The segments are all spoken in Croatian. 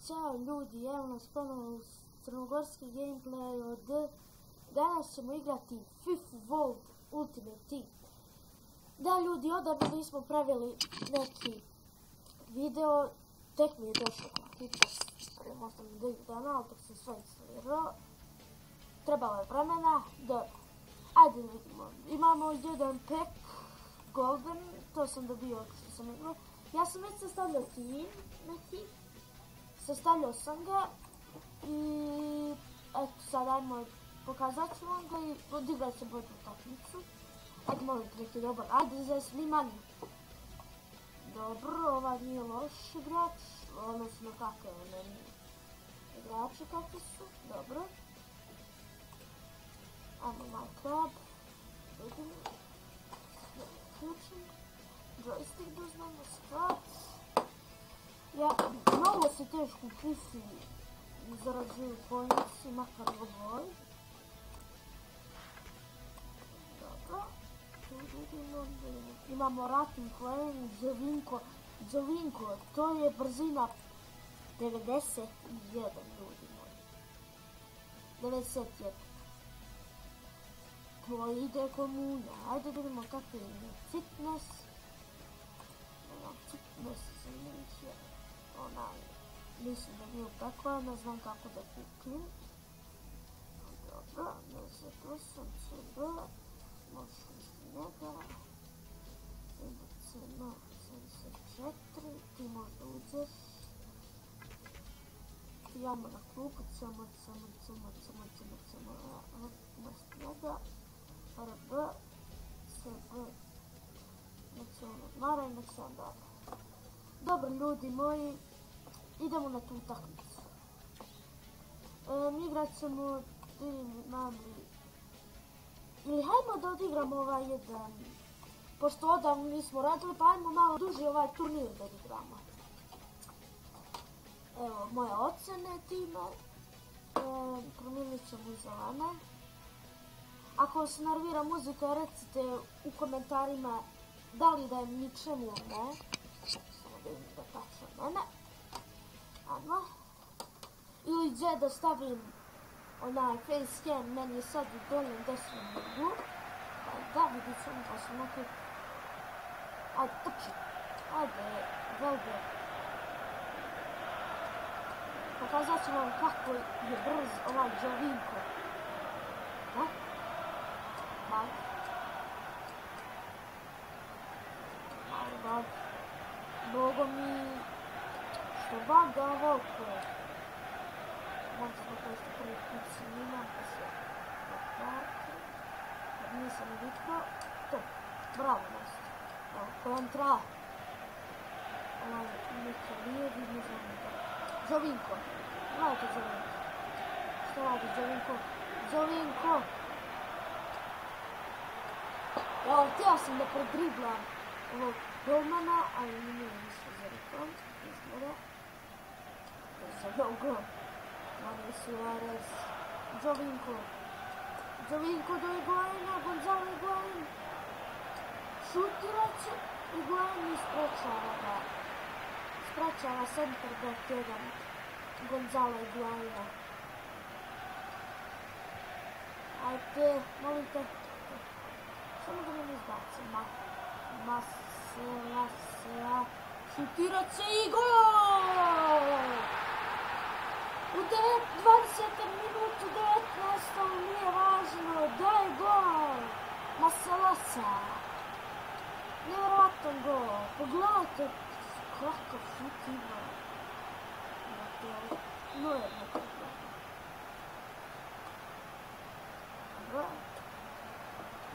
Ćao ljudi, evo nas ponovno u crnogorski gameplay od... Danas ćemo igrati FIFA World Ultimate Team. Da ljudi, odavno nismo pravili neki video, tek mi je došao kompjuter, prema 8 dana, ali dok sam sve instalirao. Trebalo je vremena, dobro. Ajde vidimo, imamo jedan pack golden, to sam dobio što sam igrao. Ja sam već sastavljao tim neki. Sastavljao sam ga i eto sad ajmo pokazat ću vam ga i odigrat se bolju utakmicu. Ajde molim neki dobar, ajde za snimanje. Dobro, ovaj nije loš igrač, odnosno kakve igrači kakvi su, dobro. Ajmo my club, vidimo, ključim, joystick da znamo, strat. Mnogo se teško u FIFA zarađuju pojedinci, makar u ovoj. Dobro. Tu vidimo, imamo Rating Lane, Jovinko, to je brzina 91 ljudi moji. 91. To ide komunja, ajde da vidimo kakve je fitness. Fitness za njih je onaj, mislim da bio takva, ne znam kako da kupim. Dobro, 28 CB, možeš isti njega. IBCM 74, ti možda uđeš. Idemo na klupu, cemo, umesto njega. RB, CB, neće on odmara i neće on dobro. Dobro ljudi moji, idemo na tu utakmicu. Igrat ćemo ili hajmo da odigramo ovaj jedan, pošto odavno nismo radili, pa hajmo malo duži ovaj turnir da odigramo. Evo moje ocene time, promijenit ćemo i zelene. Ako vas nervira muzika, recite u komentarima da li da je ničemu ne. Samo da vidim da tačno mene. Ajmo. Ili gdje da stavim onaj facecam, meni je sad u doljem desnom ugu. Da, vidit ćemo da sam nekaj... Ajde, trči. Ajde, velbe. Pokazat ću vam kako je brz ovaj Jovinko. Da? Bag. Mali bag. Mnogo mi... Što baga ovako. Možda da to što prvi put snimam, pa se doprati. Kad nisam vidjela, to, bravo nešto. Evo, kontra. Ovaj neka lijevi, ne znam da. Jovinko, gledajte Jovinko. Što radi Jovinko? Jovinko! Evo, htjela sam da predriblam ovog golmana, ali nije ništa za rukom. Izgleda. Za nogo. Mario Suarez, Jovinko do Higuaina, Gonzalo Higuain, šutiraće, Higuain isprečava ga, isprečava center back jedan Gonzalo Higuaina. Ajde, molim te, samo da me ne izbaci, Masela, šutiraće i gol! U 20. minutu 19. nije važno, daj gol! Masalasa! Nevjerojatan gol! Pogledajte kakav šut ima. No jedno pogledaj. Dobro.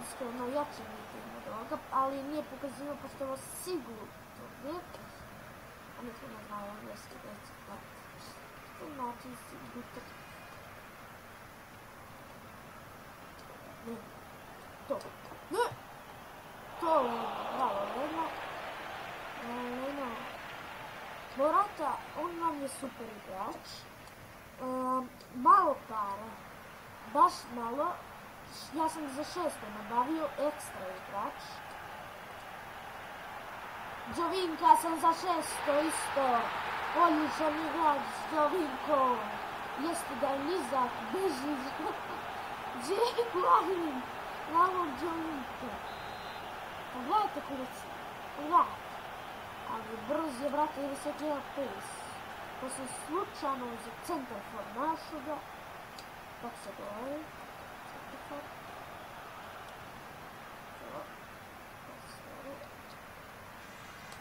Iskreno jače vidim od ovoga, ali nije pokazivo pošto je ovo sigurno dobije. A niko ne znao engleski reći gledati. To znači sigurno. Ne. To. Ne! To je bravo, Leno. Leno. Morata, on nam je super igrač. Malo pare. Baš malo. Ja sam za 600 nabavio ekstra igrač. Jovinka sam za 600 isto Oljušan igrač s Jovinko. Jeste da je nizak, beži. Džeglavim. Glavom Jovinko. Pogledajte kurac. Pogledajte. Ali brz je, brate, ili se gleda pace. To sam slučajno za centarfor našao ga. Kako se govori? Centarfor.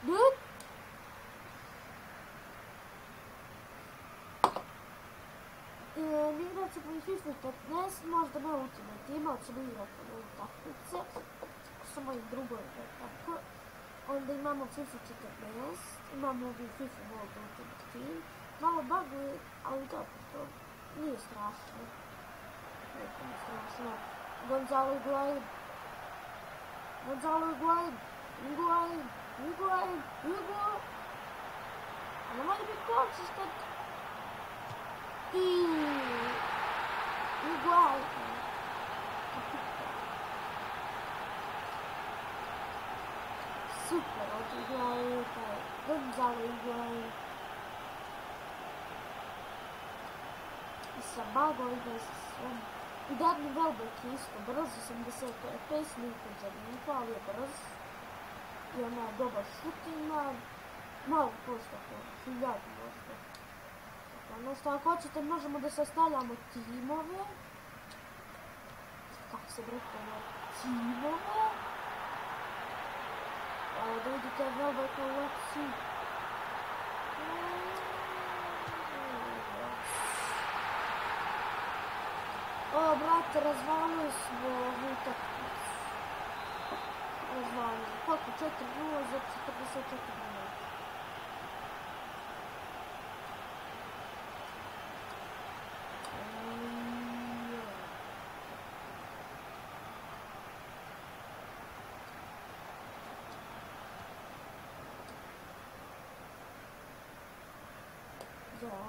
Good. Igrat ćemo i FIFA 15, možda ne Ultimate, imao ćemo igrat na utakmice. Sa mojim drugovima, tako. Onda imamo FIFA 14, imamo ovi FIFA World Ultimate Team. Malo buguje, ali dobro, to nije strašno. Nije strašno. Gonzalo Higuain. Gonzalo Higuain. Higuain. Higuain. Higuain. A nemoj biti konsistent. Higuain. Super od Higuain. Gonzalo Higuain. I sa bagovima i sa svem. I Dani Welbeck je isto brz, 80 pace, nikad zanimljivo, ali je brz. I ona je dobar šut ima. Malo košta po 1000 možda. Ono što ako hoćete možemo da sastavljamo timove. Kako se rekao, timove. Da vidite Welbecka u akciji. O, brate, razvalili smo ovu utakmicu. Razvalili. Koliko? 4-0 za 44 minuta.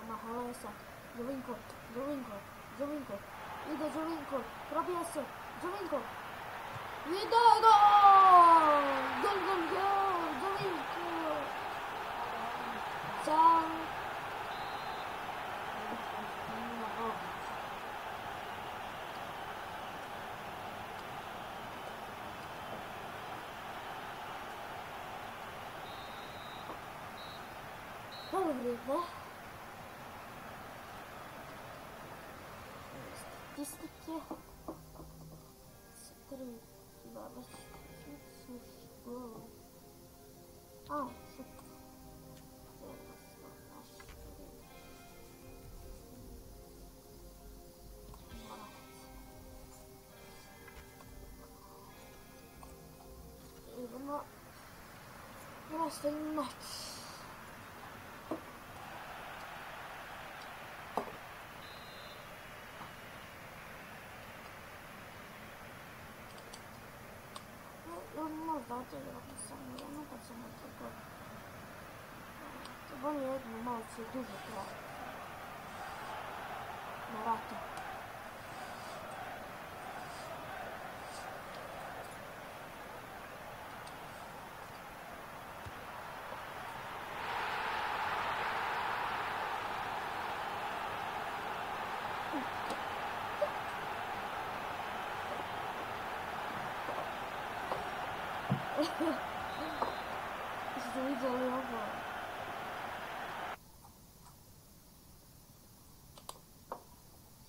Mahalesa, Jovinko, Jovinko, Jovinko, ide Jovinko, probija se, Jovinko, ide gol, gol, gol, gol, Jovinko, ciao, dobro vrijeme. Statistike. 3, 12, gol. A, super. Idemo na nastavni mač. Možda otigramo samo jedno, pa ćemo tako. Bolje jedno, malo će duže trajati. Na ratu. Jeste vidjeli ovo?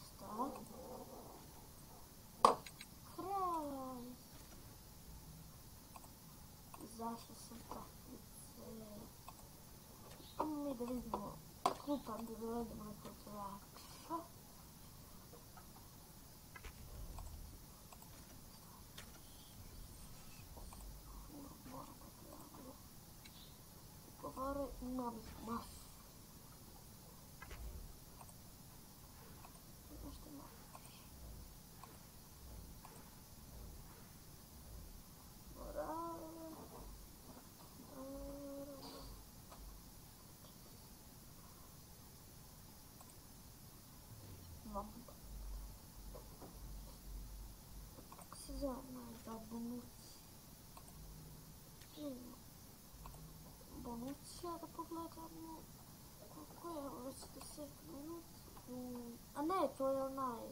Šta? Kraj! Zašto sam takvice? Mi da vidimo klupan da dovedemo nekog igrača. Imam masu. Nešto masu. Kako se zove za Bonucci? Bonucci, da pogledamo. 10 minut. A ne, to je onaj...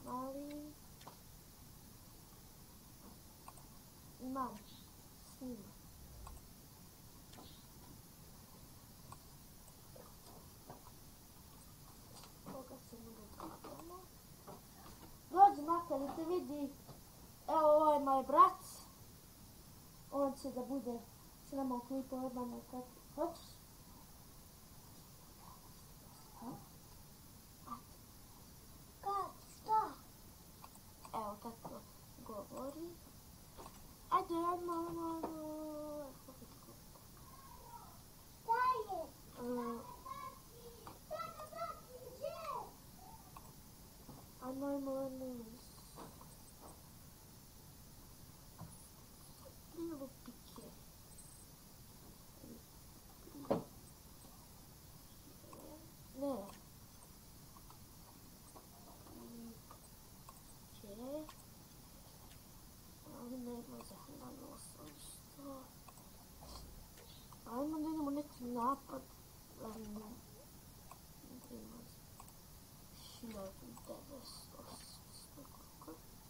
Mali... Imam snima. Koga se mi dotakamo? Dođi makar da te vidi. Evo, ovo je moj brat. On će da bude s nama u klipu odmah kako hoćeš. Šta? Evo kako govori. Ajde, odmah. Bilo piće. Ne. Piće. Ali nema zahrano sam što. Ajmo da idemo neki napad. Idemo 1900.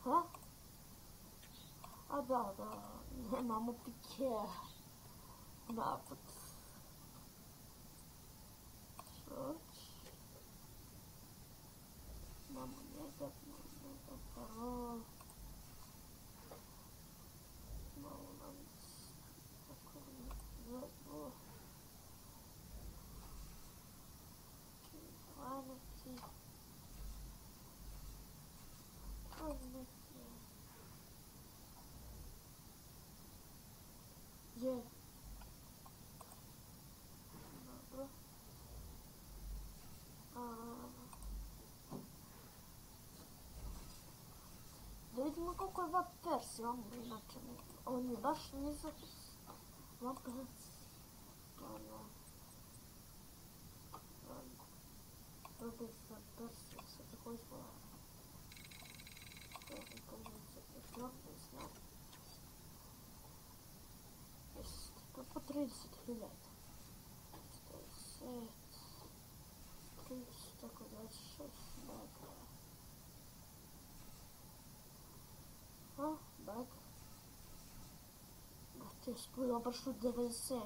Ha? A da, nemamo Piqué. Napad. Šoć. Imamo njega, parol. Malo nam tako zezbo. Kvaneti. Je. Dobro. Da vidimo koliko je Van Persie, inače on je baš nizak. Van Persie. Robert Van Persie se tako izgleda. To po 30.000. 40, 30, tako 26 mega. A, bag. Te je spojila baš u 90.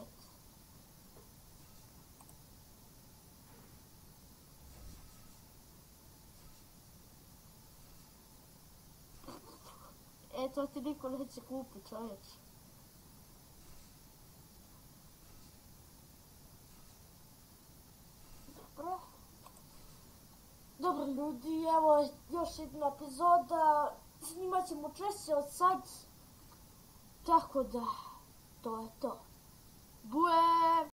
To ti niko neće kupiti, čovječ. Dobro ljudi, evo još jedna epizoda. Snimat ćemo češće od sad. Tako da, to je to. Bue!